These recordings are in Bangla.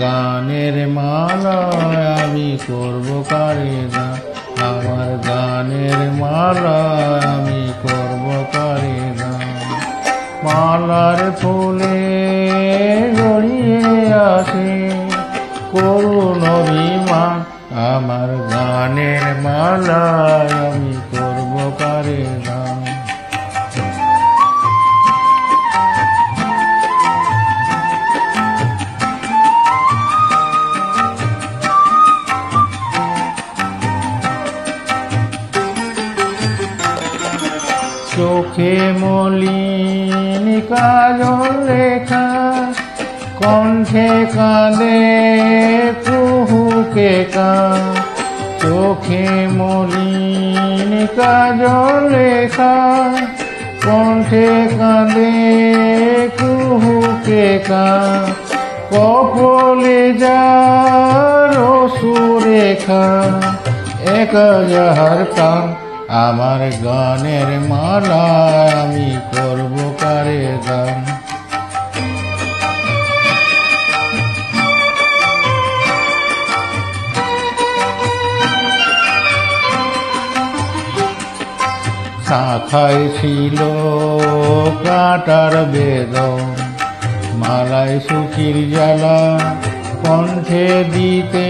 গানের মালায় আমি করব কারে গান, আমার গানের মালায় আমি করব কারে গান। মালার ফুলে জড়িয়ে আসে করুণ অভিমান, আমার গানের মালায় আমি করব কারে গান। চোখে মলিন কাজল লেখা, কণ্ঠে কাঁদে কুহুকে কান। চোখে মলিন কাজল লেখা, কণ্ঠে কাঁদে কুহুকে কান। কপলে যার সুরেখা এক যাহার কান, আমার গানের মালা আমি করব কারে গান। শাখায় ছিল কাঁটার বেদন, মালায় সুখীর জ্বালা, কণ্ঠে দিতে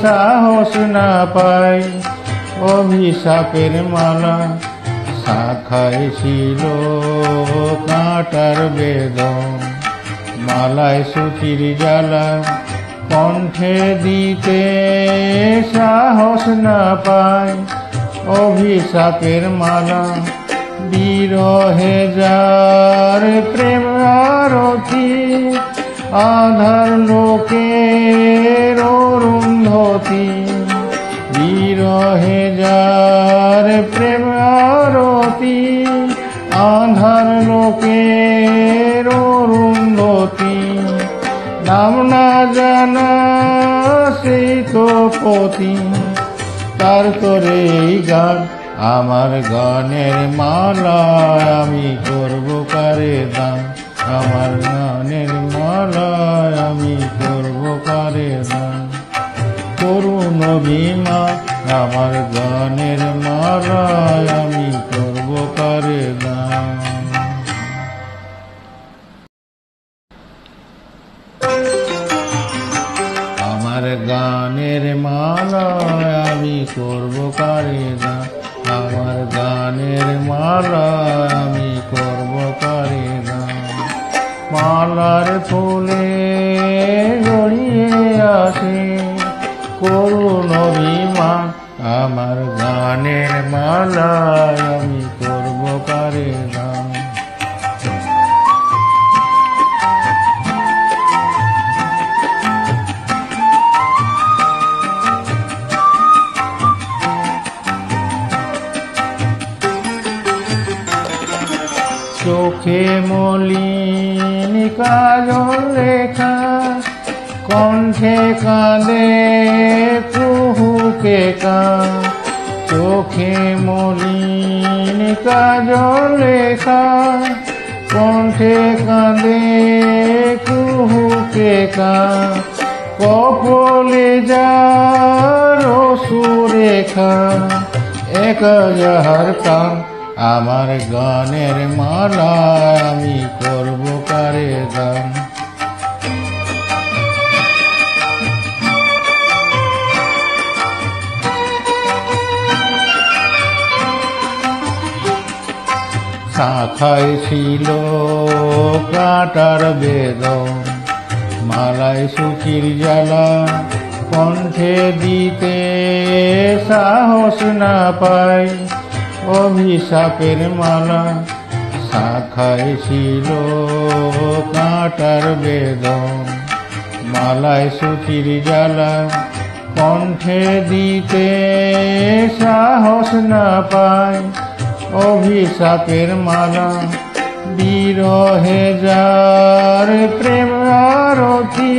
সাহস না পাই অভিশাপের মালা। শাখায় ছিল কাঁটার বেদন, মালায় সুখীর জ্বালা, কণ্ঠে দিতে সাহস না পাই অভিশাপের মালা। বিরহে যার প্রেম আরতি, আধার লোকের অরুন্ধতী। বিরহে যার প্রেম আরতি, আধার লোকের অরুন্ধতী। নাম না জানা সেই তো পতি, তার তোরে এই গান, আমার গানের মালা আমি করব কারে দান, আমার গানের মালা আমি করব কারে দান। করুণ অভিমান, আমার গানের মালা আমি করব কারে দান। আমার গানের মালা আমি করব কারে গান, আমার গানের মালা আমি করব কারে গান। মালার ফুলে জড়িয়ে আসে করুণ অভিমান, আমার গানের মালা আমি করব কারে গান। চোখে মলিন কাজল লেখা, কণ্ঠে কাঁদে কুহুকে কান। চোখে মলিন কাজল লেখা, কণ্ঠে কাঁদে কুহুকে কান। কপলে যার সুরেখা এক যাহার কান, আমার গানের মালা আমি করব কারে গান। শাখায় ছিল কাঁটার বেদন, মালায় সুখীর জ্বালা, কণ্ঠে দিতে সাহস না পাই অভিশাপের মালা। শাখায় ছিল কাঁটার বেদন, মালায় সুখীর জ্বালা, কণ্ঠে দিতে সাহস না পাই অভিশাপের মালা। বিরহে যার প্রেম আরতি,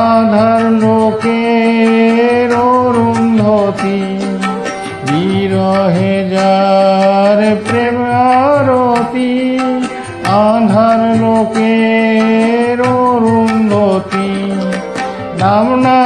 আধার লোকের অরুন্ধতী। বিরহে যার প্রেম আরতি, আধার লোকের অরুন্ধতী। নাম না